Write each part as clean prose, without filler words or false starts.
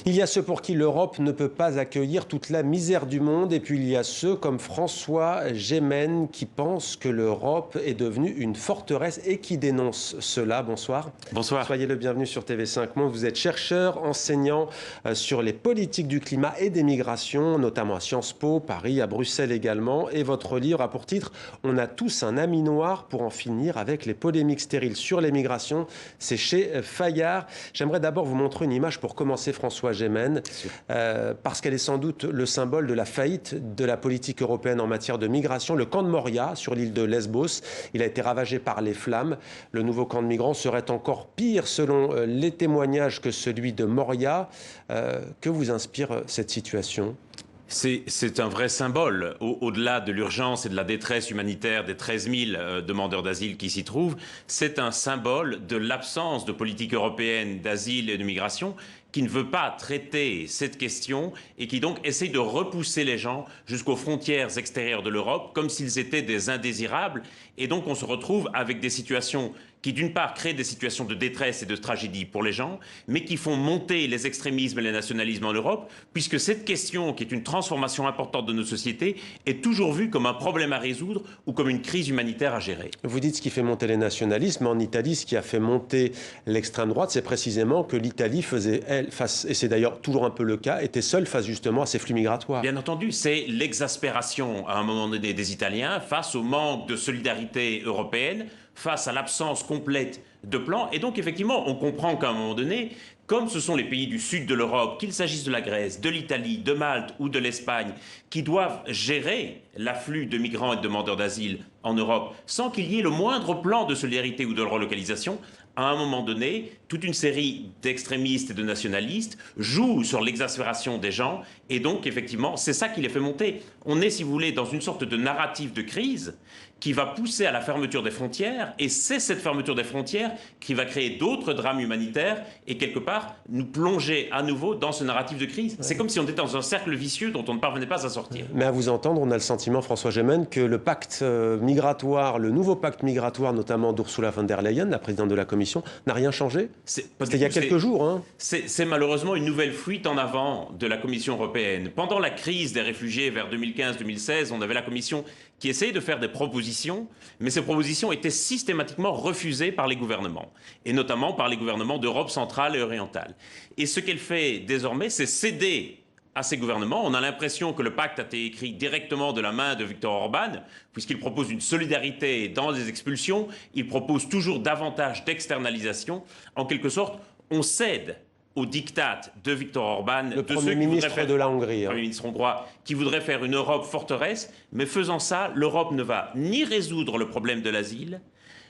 Il y a ceux pour qui l'Europe ne peut pas accueillir toute la misère du monde et puis il y a ceux comme François Gémen qui pensent que l'Europe est devenue une forteresse et qui dénoncent cela. Bonsoir. Bonsoir. Soyez le bienvenu sur TV5 Monde. Vous êtes chercheur, enseignant sur les politiques du climat et des migrations, notamment à Sciences Po, Paris, à Bruxelles également. Et votre livre a pour titre « On a tous un ami noir pour en finir avec les polémiques stériles sur les migrations ». C'est chez Fayard. J'aimerais d'abord vous montrer une image pour commencer, François Gémen, parce qu'elle est sans doute le symbole de la faillite de la politique européenne en matière de migration. Le camp de Moria, sur l'île de Lesbos, il a été ravagé par les flammes. Le nouveau camp de migrants serait encore pire selon les témoignages que celui de Moria. Que vous inspire cette situation ? C'est un vrai symbole, au-delà de l'urgence et de la détresse humanitaire des 13 000 demandeurs d'asile qui s'y trouvent. C'est un symbole de l'absence de politique européenne d'asile et de migration qui ne veut pas traiter cette question et qui donc essaye de repousser les gens jusqu'aux frontières extérieures de l'Europe comme s'ils étaient des indésirables. Et donc on se retrouve avec des situations qui d'une part créent des situations de détresse et de tragédie pour les gens, mais qui font monter les extrémismes et les nationalismes en Europe, puisque cette question, qui est une transformation importante de nos sociétés, est toujours vue comme un problème à résoudre ou comme une crise humanitaire à gérer. Vous dites ce qui fait monter les nationalismes, mais en Italie, ce qui a fait monter l'extrême droite, c'est précisément que l'Italie faisait, elle, face, et c'est d'ailleurs toujours un peu le cas, était seule face justement à ces flux migratoires. Bien entendu, c'est l'exaspération à un moment donné des Italiens face au manque de solidarité européenne, face à l'absence complète de plan. Et donc, effectivement, on comprend qu'à un moment donné, comme ce sont les pays du sud de l'Europe, qu'il s'agisse de la Grèce, de l'Italie, de Malte ou de l'Espagne, qui doivent gérer l'afflux de migrants et de demandeurs d'asile en Europe, sans qu'il y ait le moindre plan de solidarité ou de relocalisation, à un moment donné, toute une série d'extrémistes et de nationalistes jouent sur l'exaspération des gens, et donc, effectivement, c'est ça qui les fait monter. On est, si vous voulez, dans une sorte de narrative de crise qui va pousser à la fermeture des frontières, et c'est cette fermeture des frontières qui va créer d'autres drames humanitaires et quelque part nous plonger à nouveau dans ce narratif de crise. C'est comme si on était dans un cercle vicieux dont on ne parvenait pas à sortir. Mais à vous entendre, on a le sentiment, François Gémen, que le pacte migratoire, le nouveau pacte migratoire, notamment d'Ursula von der Leyen, la présidente de la Commission, n'a rien changé. C'était il y a quelques jours. Hein. C'est malheureusement une nouvelle fuite en avant de la Commission européenne. Pendant la crise des réfugiés vers 2015-2016, on avait la Commission qui essayait de faire des propositions, mais ces propositions étaient systématiquement refusées par les gouvernements, et notamment par les gouvernements d'Europe centrale et orientale. Et ce qu'elle fait désormais, c'est céder à ces gouvernements. On a l'impression que le pacte a été écrit directement de la main de Viktor Orban, puisqu'il propose une solidarité dans les expulsions, il propose toujours davantage d'externalisation. En quelque sorte, on cède au diktat de Viktor Orban, le Premier ministre de la Hongrie, Premier ministre hongrois, qui voudrait faire une Europe forteresse, mais faisant ça, l'Europe ne va ni résoudre le problème de l'asile,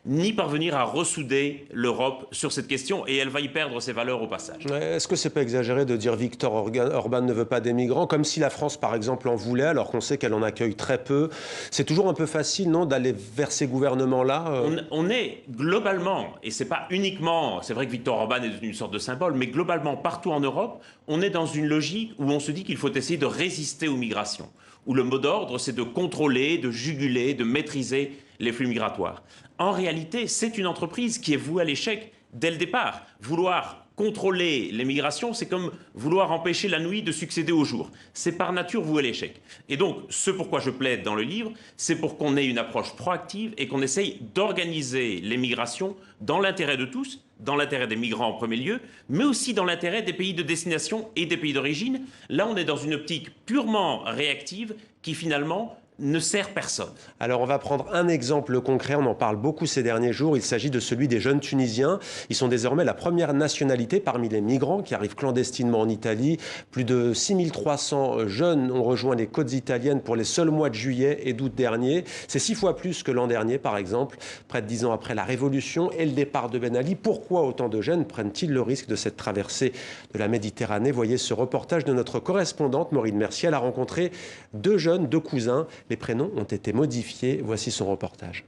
ni parvenir à ressouder l'Europe sur cette question, et elle va y perdre ses valeurs au passage. Est-ce que c'est pas exagéré de dire Viktor Orban ne veut pas des migrants, comme si la France, par exemple, en voulait, alors qu'on sait qu'elle en accueille très peu? C'est toujours un peu facile, non, d'aller vers ces gouvernements-là On est globalement, et c'est pas uniquement, c'est vrai que Viktor Orban est une sorte de symbole, mais globalement, partout en Europe, on est dans une logique où on se dit qu'il faut essayer de résister aux migrations, où le mot d'ordre, c'est de contrôler, de juguler, de maîtriser les flux migratoires. En réalité, c'est une entreprise qui est vouée à l'échec dès le départ. Vouloir contrôler les migrations, c'est comme vouloir empêcher la nuit de succéder au jour. C'est par nature voué à l'échec. Et donc, ce pourquoi je plaide dans le livre, c'est pour qu'on ait une approche proactive et qu'on essaye d'organiser les migrations dans l'intérêt de tous, dans l'intérêt des migrants en premier lieu, mais aussi dans l'intérêt des pays de destination et des pays d'origine. Là, on est dans une optique purement réactive qui, finalement, ne sert personne. Alors on va prendre un exemple concret, on en parle beaucoup ces derniers jours, il s'agit de celui des jeunes Tunisiens. Ils sont désormais la première nationalité parmi les migrants qui arrivent clandestinement en Italie. Plus de 6300 jeunes ont rejoint les côtes italiennes pour les seuls mois de juillet et d'août dernier. C'est 6 fois plus que l'an dernier par exemple, près de 10 ans après la Révolution et le départ de Ben Ali. Pourquoi autant de jeunes prennent-ils le risque de cette traversée de la Méditerranée? Voyez ce reportage de notre correspondante Maureen Mercier. Elle a rencontré deux jeunes, deux cousins. Les prénoms ont été modifiés. Voici son reportage.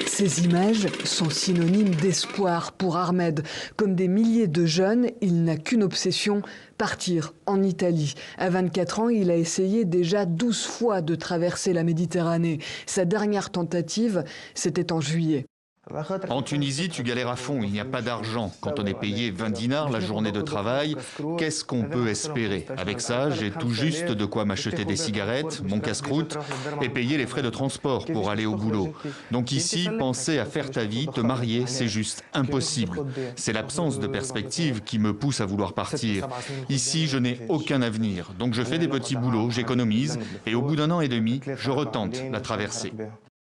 Ces images sont synonymes d'espoir pour Ahmed. Comme des milliers de jeunes, il n'a qu'une obsession, partir en Italie. À 24 ans, il a essayé déjà 12 fois de traverser la Méditerranée. Sa dernière tentative, c'était en juillet. En Tunisie, tu galères à fond, il n'y a pas d'argent. Quand on est payé 20 dinars la journée de travail, qu'est-ce qu'on peut espérer? Avec ça, j'ai tout juste de quoi m'acheter des cigarettes, mon casse-croûte et payer les frais de transport pour aller au boulot. Donc ici, penser à faire ta vie, te marier, c'est juste impossible. C'est l'absence de perspective qui me pousse à vouloir partir. Ici, je n'ai aucun avenir. Donc je fais des petits boulots, j'économise et au bout d'1 an et demi, je retente la traversée.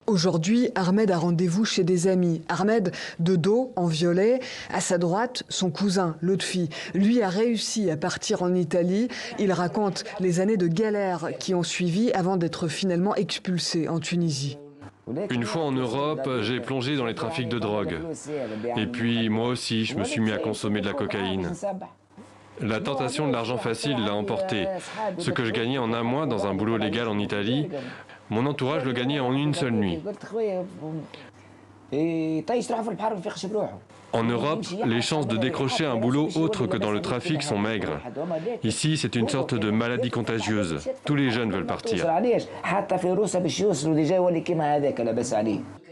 Aujourd'hui, Ahmed a rendez-vous chez des amis. Ahmed, de dos, en violet. À sa droite, son cousin, Lotfi. Lui a réussi à partir en Italie. Il raconte les années de galère qui ont suivi avant d'être finalement expulsé en Tunisie. Une fois en Europe, j'ai plongé dans les trafics de drogue. Et puis, moi aussi, je me suis mis à consommer de la cocaïne. La tentation de l'argent facile l'a emporté. Ce que je gagnais en un mois dans un boulot légal en Italie, mon entourage le gagnait en une seule nuit. En Europe, les chances de décrocher un boulot autre que dans le trafic sont maigres. Ici, c'est une sorte de maladie contagieuse. Tous les jeunes veulent partir.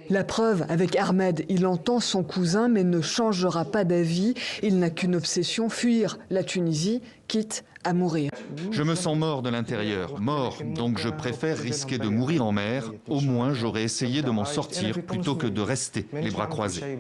La preuve, avec Ahmed, il entend son cousin mais ne changera pas d'avis. Il n'a qu'une obsession, fuir la Tunisie, quitte à mourir. Je me sens mort de l'intérieur, mort, donc je préfère risquer de mourir en mer. Au moins, j'aurais essayé de m'en sortir plutôt que de rester les bras croisés.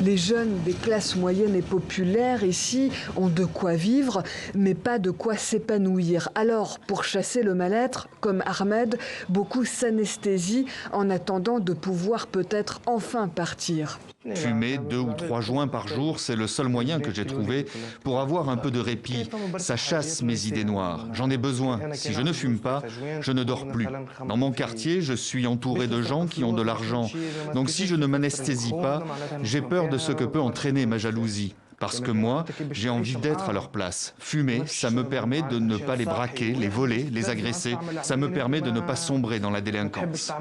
Les jeunes des classes moyennes et populaires ici ont de quoi vivre, mais pas de quoi s'épanouir. Alors, pour chasser le mal-être, comme Ahmed, beaucoup s'anesthésient en attendant de pouvoir peut-être enfin partir. Fumer 2 ou 3 joints par jour, c'est le seul moyen que j'ai trouvé pour avoir un peu de répit. Ça chasse mes idées noires. J'en ai besoin. Si je ne fume pas, je ne dors plus. Dans mon quartier, je suis entouré de gens qui ont de l'argent. Donc si je ne m'anesthésie pas, j'ai peur de ce que peut entraîner ma jalousie. Parce que moi, j'ai envie d'être à leur place. Fumer, ça me permet de ne pas les braquer, les voler, les agresser. Ça me permet de ne pas sombrer dans la délinquance.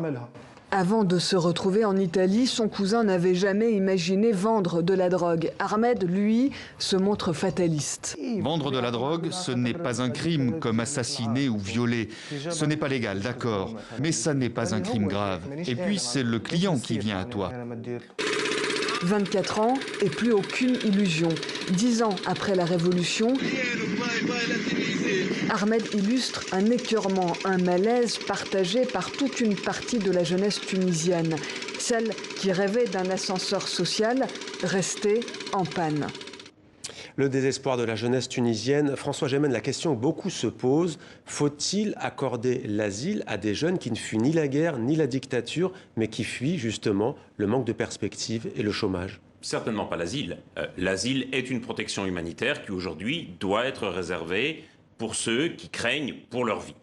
Avant de se retrouver en Italie, son cousin n'avait jamais imaginé vendre de la drogue. Ahmed, lui, se montre fataliste. Vendre de la drogue, ce n'est pas un crime comme assassiner ou violer. Ce n'est pas légal, d'accord, mais ça n'est pas un crime grave. Et puis, c'est le client qui vient à toi. 24 ans et plus aucune illusion. 10 ans après la Révolution, Ahmed illustre un écœurement, un malaise partagé par toute une partie de la jeunesse tunisienne. Celle qui rêvait d'un ascenseur social, restée en panne. Le désespoir de la jeunesse tunisienne. François Gemène, la question que beaucoup se posent, faut-il accorder l'asile à des jeunes qui ne fuient ni la guerre ni la dictature, mais qui fuient justement le manque de perspective et le chômage? Certainement pas l'asile. L'asile est une protection humanitaire qui aujourd'hui doit être réservée pour ceux qui craignent pour leur vie.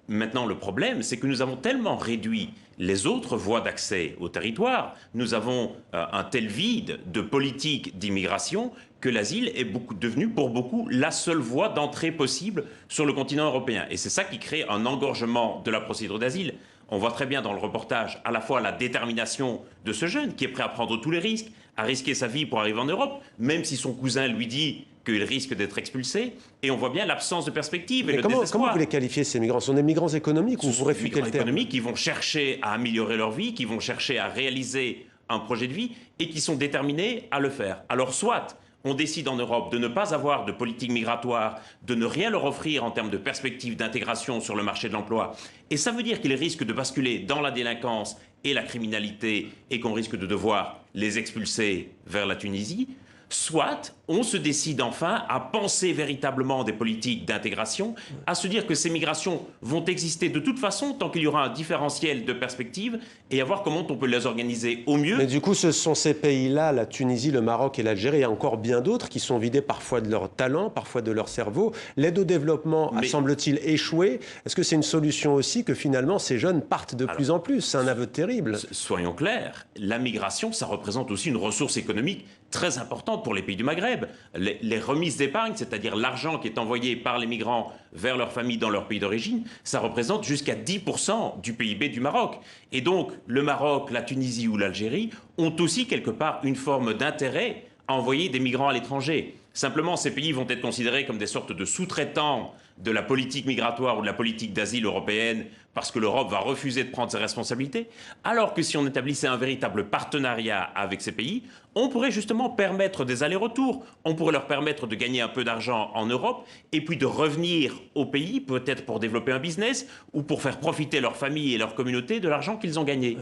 Maintenant, le problème, c'est que nous avons tellement réduit les autres voies d'accès au territoire, nous avons un tel vide de politique d'immigration que l'asile est devenu pour beaucoup la seule voie d'entrée possible sur le continent européen. Et c'est ça qui crée un engorgement de la procédure d'asile. On voit très bien dans le reportage à la fois la détermination de ce jeune qui est prêt à prendre tous les risques, à risquer sa vie pour arriver en Europe, même si son cousin lui dit qu'il risque d'être expulsé, et on voit bien l'absence de perspective et le désespoir. Comment vous les qualifiez, ces migrants? Ce sont des migrants économiques ou vous réfutez le terme? Économiques qui vont chercher à améliorer leur vie, qui vont chercher à réaliser un projet de vie et qui sont déterminés à le faire. Alors soit on décide en Europe de ne pas avoir de politique migratoire, de ne rien leur offrir en termes de perspective d'intégration sur le marché de l'emploi, et ça veut dire qu'ils risquent de basculer dans la délinquance et la criminalité et qu'on risque de devoir les expulser vers la Tunisie, soit on se décide enfin à penser véritablement des politiques d'intégration, à se dire que ces migrations vont exister de toute façon tant qu'il y aura un différentiel de perspectives et à voir comment on peut les organiser au mieux. Mais du coup, ce sont ces pays-là, la Tunisie, le Maroc et l'Algérie, et encore bien d'autres, qui sont vidés parfois de leur talent, parfois de leur cerveau. L'aide au développement a, semble-t-il, échoué. Est-ce que c'est une solution aussi que finalement ces jeunes partent de plus en plus? C'est un aveu terrible. Soyons clairs, la migration, ça représente aussi une ressource économique très importante pour les pays du Maghreb. Les remises d'épargne, c'est-à-dire l'argent qui est envoyé par les migrants vers leur famille dans leur pays d'origine, ça représente jusqu'à 10% du PIB du Maroc. Et donc, le Maroc, la Tunisie ou l'Algérie ont aussi quelque part une forme d'intérêt à envoyer des migrants à l'étranger. Simplement, ces pays vont être considérés comme des sortes de sous-traitants de la politique migratoire ou de la politique d'asile européenne parce que l'Europe va refuser de prendre ses responsabilités, alors que si on établissait un véritable partenariat avec ces pays, on pourrait justement permettre des allers-retours, on pourrait leur permettre de gagner un peu d'argent en Europe et puis de revenir au pays, peut-être pour développer un business ou pour faire profiter leur famille et leur communauté de l'argent qu'ils ont gagné.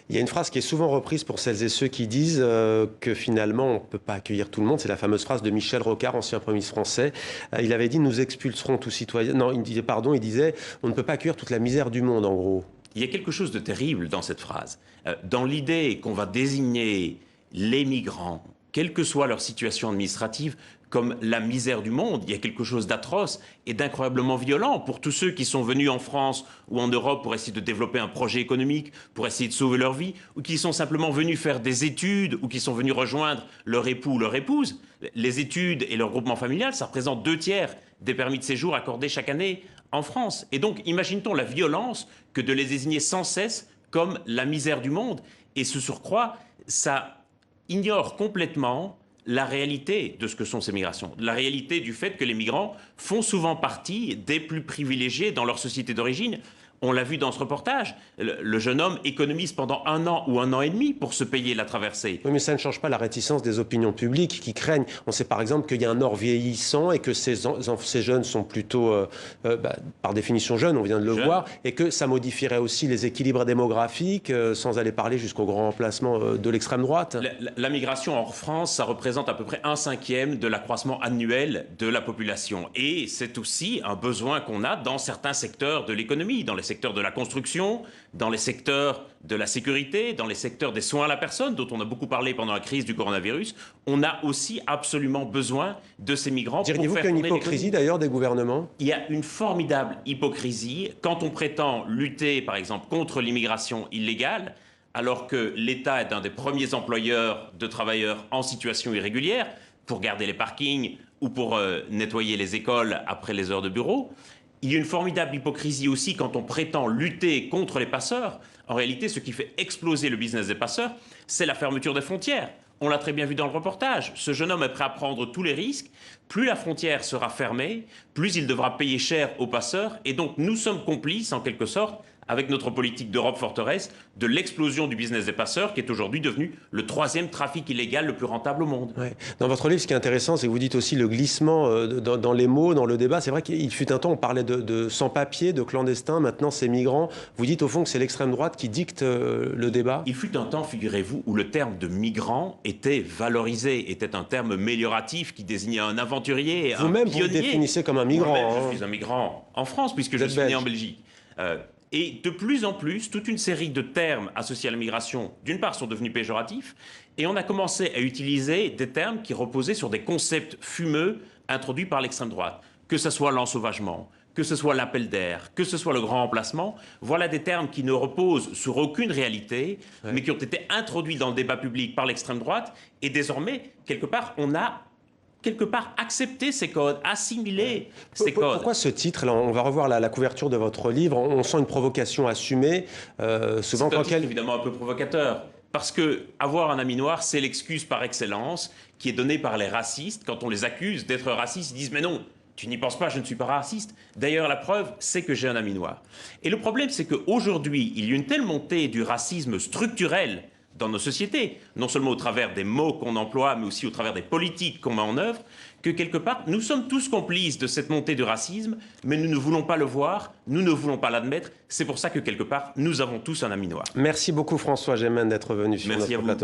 Il y a une phrase qui est souvent reprise pour celles et ceux qui disent que finalement on ne peut pas accueillir tout le monde. C'est la fameuse phrase de Michel Rocard, ancien Premier ministre français. Il avait dit « nous expulserons tout citoyen ». Non, il disait « on ne peut pas accueillir toute la misère du monde » en gros. Il y a quelque chose de terrible dans cette phrase. Dans l'idée qu'on va désigner les migrants, quelle que soit leur situation administrative, comme la misère du monde, il y a quelque chose d'atroce et d'incroyablement violent pour tous ceux qui sont venus en France ou en Europe pour essayer de développer un projet économique, pour essayer de sauver leur vie, ou qui sont simplement venus faire des études, ou qui sont venus rejoindre leur époux ou leur épouse. Les études et leur groupement familial, ça représente 2/3 des permis de séjour accordés chaque année en France. Et donc, imagine-t-on la violence que de les désigner sans cesse comme la misère du monde. Et ce surcroît, ça ignore complètement la réalité de ce que sont ces migrations, la réalité du fait que les migrants font souvent partie des plus privilégiés dans leur société d'origine. On l'a vu dans ce reportage, le jeune homme économise pendant 1 an ou 1 an et demi pour se payer la traversée. Oui, mais ça ne change pas la réticence des opinions publiques qui craignent. On sait par exemple qu'il y a un Nord vieillissant et que ces jeunes sont plutôt, par définition jeunes, on vient de le voir, et que ça modifierait aussi les équilibres démographiques, sans aller parler jusqu'au grand remplacement de l'extrême droite. La migration hors France, ça représente à peu près 1/5 de l'accroissement annuel de la population. Et c'est aussi un besoin qu'on a dans certains secteurs de l'économie, dans les secteurs de la construction, dans les secteurs de la sécurité, dans les secteurs des soins à la personne, dont on a beaucoup parlé pendant la crise du coronavirus. On a aussi absolument besoin de ces migrants. Diriez-vous qu'il y a une hypocrisie d'ailleurs des gouvernements? Il y a une formidable hypocrisie quand on prétend lutter, par exemple, contre l'immigration illégale, alors que l'État est un des premiers employeurs de travailleurs en situation irrégulière, pour garder les parkings ou pour nettoyer les écoles après les heures de bureau. Il y a une formidable hypocrisie aussi quand on prétend lutter contre les passeurs. En réalité, ce qui fait exploser le business des passeurs, c'est la fermeture des frontières. On l'a très bien vu dans le reportage. Ce jeune homme est prêt à prendre tous les risques. Plus la frontière sera fermée, plus il devra payer cher aux passeurs. Et donc, nous sommes complices, en quelque sorte, avec notre politique d'Europe forteresse, de l'explosion du business des passeurs, qui est aujourd'hui devenu le 3e trafic illégal le plus rentable au monde. Ouais. Dans votre livre, ce qui est intéressant, c'est que vous dites aussi le glissement dans les mots, dans le débat. C'est vrai qu'il fut un temps, on parlait de sans-papiers, de clandestins, maintenant c'est migrants. Vous dites au fond que c'est l'extrême droite qui dicte le débat? Il fut un temps, figurez-vous, où le terme de migrant était valorisé, était un terme amélioratif qui désignait un aventurier, un pionnier. Vous-même, vous le définissez comme un migrant. Je suis un migrant en France, puisque je suis né en Belgique. Et de plus en plus, toute une série de termes associés à la migration, d'une part, sont devenus péjoratifs, et on a commencé à utiliser des termes qui reposaient sur des concepts fumeux introduits par l'extrême droite. Que ce soit l'ensauvagement, que ce soit l'appel d'air, que ce soit le grand remplacement, voilà des termes qui ne reposent sur aucune réalité, mais qui ont été introduits dans le débat public par l'extrême droite, et désormais, quelque part, on a accepter ces codes, assimiler ces codes. Pourquoi ce titre? Là, on va revoir la couverture de votre livre. On sent une provocation assumée. Souvent, c'est un titre évidemment un peu provocateur. Parce que avoir un ami noir, c'est l'excuse par excellence qui est donnée par les racistes. Quand on les accuse d'être racistes, ils disent « mais non, tu n'y penses pas, je ne suis pas raciste ». D'ailleurs, la preuve, c'est que j'ai un ami noir. Et le problème, c'est qu'aujourd'hui, il y a une telle montée du racisme structurel dans nos sociétés, non seulement au travers des mots qu'on emploie, mais aussi au travers des politiques qu'on met en œuvre, que quelque part, nous sommes tous complices de cette montée du racisme, mais nous ne voulons pas le voir, nous ne voulons pas l'admettre. C'est pour ça que quelque part, nous avons tous un ami noir. Merci beaucoup François Gemmen d'être venu sur notre plateau.